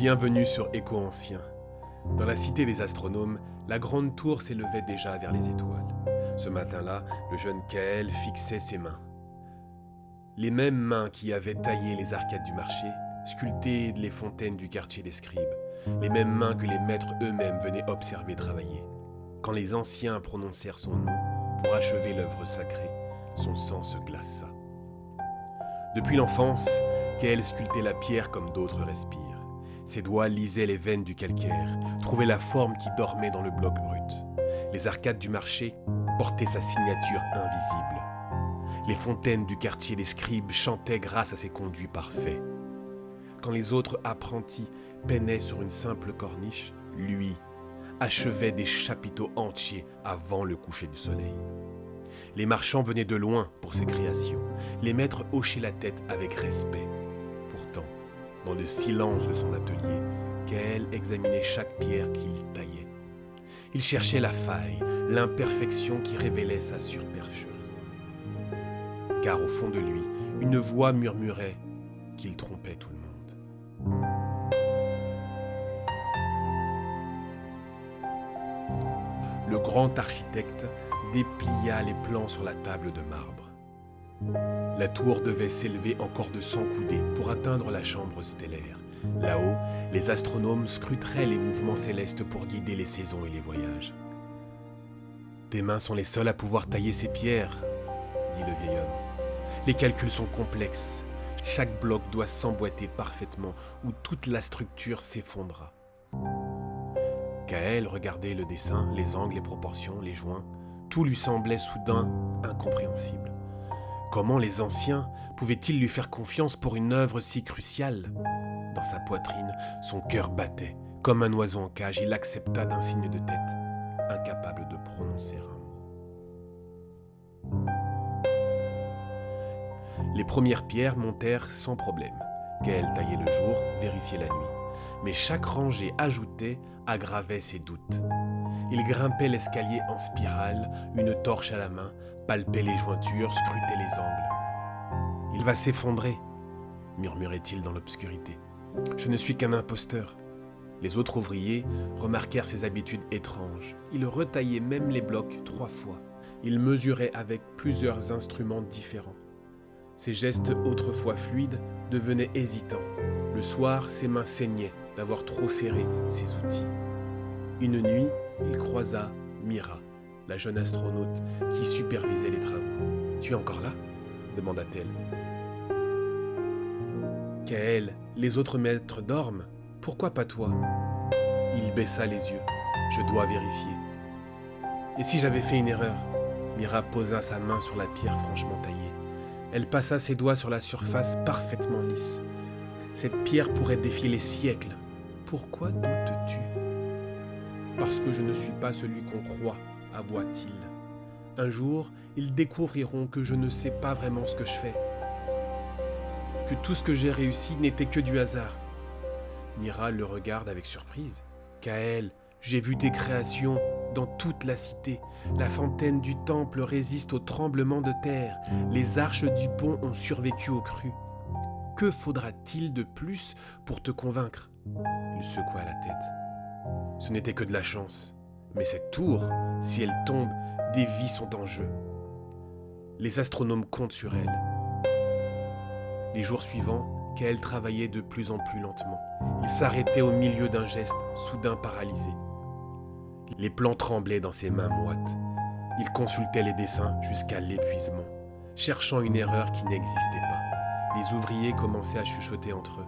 Bienvenue sur Écho Ancien. Dans la cité des astronomes, la grande tour s'élevait déjà vers les étoiles. Ce matin-là, le jeune Kael fixait ses mains. Les mêmes mains qui avaient taillé les arcades du marché, sculpté les fontaines du quartier des scribes, les mêmes mains que les maîtres eux-mêmes venaient observer travailler. Quand les anciens prononcèrent son nom pour achever l'œuvre sacrée, son sang se glaça. Depuis l'enfance, Kael sculptait la pierre comme d'autres respirent. Ses doigts lisaient les veines du calcaire, trouvaient la forme qui dormait dans le bloc brut. Les arcades du marché portaient sa signature invisible. Les fontaines du quartier des scribes chantaient grâce à ses conduits parfaits. Quand les autres apprentis peinaient sur une simple corniche, lui achevait des chapiteaux entiers avant le coucher du soleil. Les marchands venaient de loin pour ses créations. Les maîtres hochaient la tête avec respect. Pourtant, dans le silence de son atelier, Kael examinait chaque pierre qu'il taillait. Il cherchait la faille, l'imperfection qui révélait sa supercherie. Car au fond de lui, une voix murmurait qu'il trompait tout le monde. Le grand architecte déplia les plans sur la table de marbre. La tour devait s'élever encore de 100 coudées pour atteindre la chambre stellaire. Là-haut, les astronomes scruteraient les mouvements célestes pour guider les saisons et les voyages. « Tes mains sont les seules à pouvoir tailler ces pierres, » dit le vieil homme. « Les calculs sont complexes. Chaque bloc doit s'emboîter parfaitement ou toute la structure s'effondra. » Kael regardait le dessin, les angles, les proportions, les joints. Tout lui semblait soudain incompréhensible. Comment les anciens pouvaient-ils lui faire confiance pour une œuvre si cruciale ? Dans sa poitrine, son cœur battait. Comme un oiseau en cage, il accepta d'un signe de tête, incapable de prononcer un mot. Les premières pierres montèrent sans problème. Kael taillait le jour, vérifiait la nuit. Mais chaque rangée ajoutée aggravait ses doutes. Il grimpait l'escalier en spirale, une torche à la main, palpait les jointures, scrutait les angles. « Il va s'effondrer », murmurait-il dans l'obscurité. « Je ne suis qu'un imposteur. » Les autres ouvriers remarquèrent ses habitudes étranges. Il retaillait même les blocs 3 fois. Il mesurait avec plusieurs instruments différents. Ses gestes autrefois fluides devenaient hésitants. Le soir, ses mains saignaient d'avoir trop serré ses outils. Une nuit, il croisa Mira, la jeune astronaute qui supervisait les travaux. « Tu es encore là ?» demanda-t-elle. « Kael, les autres maîtres dorment. Pourquoi pas toi ?» Il baissa les yeux. « Je dois vérifier. » « Et si j'avais fait une erreur ?» Mira posa sa main sur la pierre franchement taillée. Elle passa ses doigts sur la surface parfaitement lisse. « Cette pierre pourrait défier les siècles. Pourquoi doutes-tu » ? « Parce que je ne suis pas celui qu'on croit, avoua-t-il. Un jour, ils découvriront que je ne sais pas vraiment ce que je fais. Que tout ce que j'ai réussi n'était que du hasard. » Mira le regarde avec surprise. « Kael, j'ai vu tes créations dans toute la cité. La fontaine du temple résiste au tremblement de terre. Les arches du pont ont survécu aux crues. Que faudra-t-il de plus pour te convaincre ?» Il secoua la tête. Ce n'était que de la chance. Mais cette tour, si elle tombe, des vies sont en jeu. Les astronomes comptent sur elle. Les jours suivants, Kael travaillait de plus en plus lentement. Il s'arrêtait au milieu d'un geste, soudain paralysé. Les plans tremblaient dans ses mains moites. Il consultait les dessins jusqu'à l'épuisement, cherchant une erreur qui n'existait pas. Les ouvriers commençaient à chuchoter entre eux.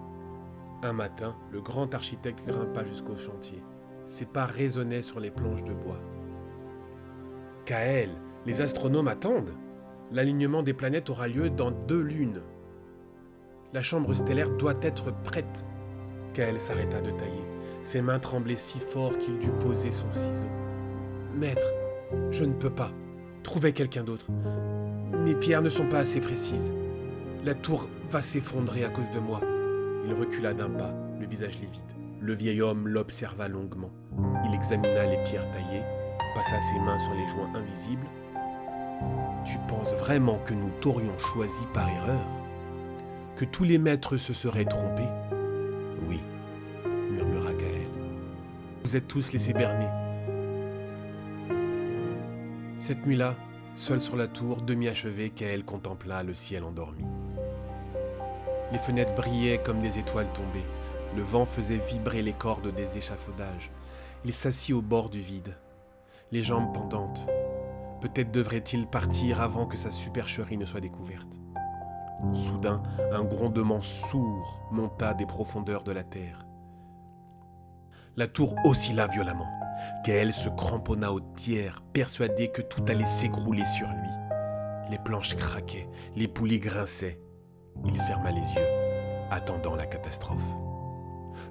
Un matin, le grand architecte grimpa jusqu'au chantier. Ses pas résonnaient sur les planches de bois. « Kael, les astronomes attendent. L'alignement des planètes aura lieu dans 2 lunes. La chambre stellaire doit être prête. » Kael s'arrêta de tailler. Ses mains tremblaient si fort qu'il dut poser son ciseau. « Maître, je ne peux pas. Trouvez quelqu'un d'autre. Mes pierres ne sont pas assez précises. La tour va s'effondrer à cause de moi. » Il recula d'un pas, le visage livide. Le vieil homme l'observa longuement. Il examina les pierres taillées, passa ses mains sur les joints invisibles. « Tu penses vraiment que nous t'aurions choisi par erreur ? Que tous les maîtres se seraient trompés ? Oui, vous êtes tous laissés berner. Cette nuit-là, seule sur la tour, demi-achevée, Kaël contempla le ciel endormi. Les fenêtres brillaient comme des étoiles tombées. Le vent faisait vibrer les cordes des échafaudages. Il s'assit au bord du vide, les jambes pendantes. Peut-être devrait-il partir avant que sa supercherie ne soit découverte. Soudain, un grondement sourd monta des profondeurs de la terre. La tour oscilla violemment. Kaël se cramponna aux pierres, persuadé que tout allait s'écrouler sur lui. Les planches craquaient, les poulies grinçaient. Il ferma les yeux, attendant la catastrophe.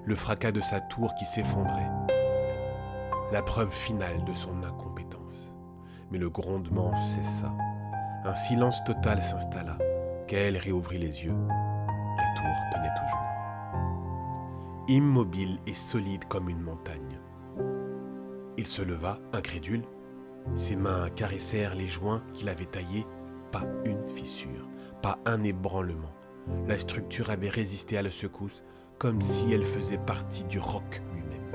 Le fracas de sa tour qui s'effondrait. La preuve finale de son incompétence. Mais le grondement cessa. Un silence total s'installa. Kaël réouvrit les yeux. La tour tenait toujours. Immobile et solide comme une montagne. Il se leva, incrédule. Ses mains caressèrent les joints qu'il avait taillés. Pas une fissure, pas un ébranlement. La structure avait résisté à la secousse, comme si elle faisait partie du roc lui-même.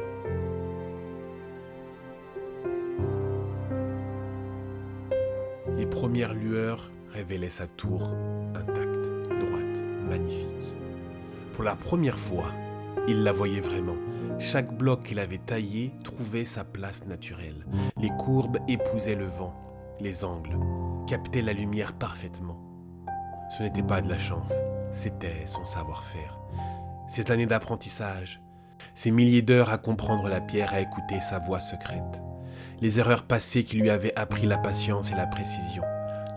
Les premières lueurs révélaient sa tour intacte, droite, magnifique. Pour la première fois, il la voyait vraiment. Chaque bloc qu'il avait taillé trouvait sa place naturelle. Les courbes épousaient le vent, les angles captaient la lumière parfaitement. Ce n'était pas de la chance, c'était son savoir-faire. Cette année d'apprentissage, ces milliers d'heures à comprendre la pierre, à écouter sa voix secrète. Les erreurs passées qui lui avaient appris la patience et la précision.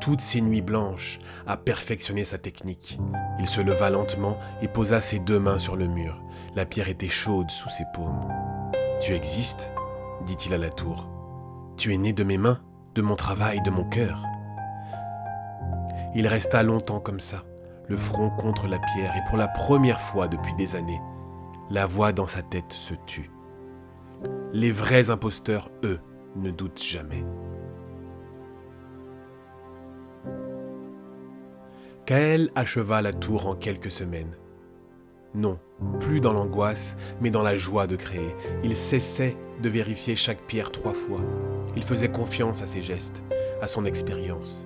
Toutes ces nuits blanches à perfectionner sa technique. Il se leva lentement et posa ses deux mains sur le mur. La pierre était chaude sous ses paumes. « Tu existes » dit-il à la tour. « Tu es né de mes mains, de mon travail, de mon cœur. » Il resta longtemps comme ça, le front contre la pierre, et pour la première fois depuis des années, la voix dans sa tête se tut. Les vrais imposteurs, eux, ne doutent jamais. Kaël acheva la tour en quelques semaines. Non, plus dans l'angoisse, mais dans la joie de créer. Il cessait de vérifier chaque pierre 3 fois. Il faisait confiance à ses gestes, à son expérience.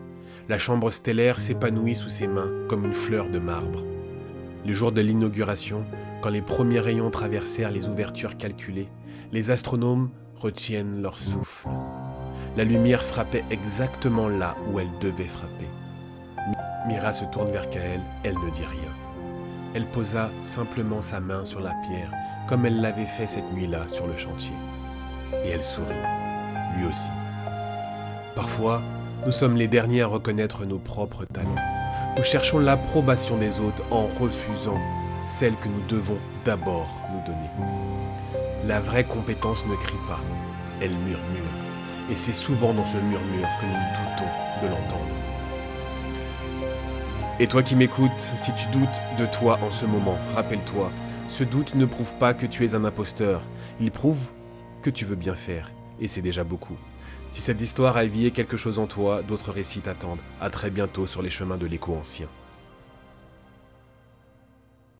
La chambre stellaire s'épanouit sous ses mains comme une fleur de marbre. Le jour de l'inauguration, quand les premiers rayons traversèrent les ouvertures calculées, les astronomes retiennent leur souffle. La lumière frappait exactement là où elle devait frapper. Mira se tourne vers Kaël, elle ne dit rien. Elle posa simplement sa main sur la pierre, comme elle l'avait fait cette nuit-là sur le chantier. Et elle sourit, lui aussi. Parfois, nous sommes les derniers à reconnaître nos propres talents. Nous cherchons l'approbation des autres en refusant celle que nous devons d'abord nous donner. La vraie compétence ne crie pas, elle murmure. Et c'est souvent dans ce murmure que nous doutons de l'entendre. Et toi qui m'écoutes, si tu doutes de toi en ce moment, rappelle-toi, ce doute ne prouve pas que tu es un imposteur. Il prouve que tu veux bien faire, et c'est déjà beaucoup. Si cette histoire a éveillé quelque chose en toi, d'autres récits t'attendent. À très bientôt sur les chemins de l'écho ancien.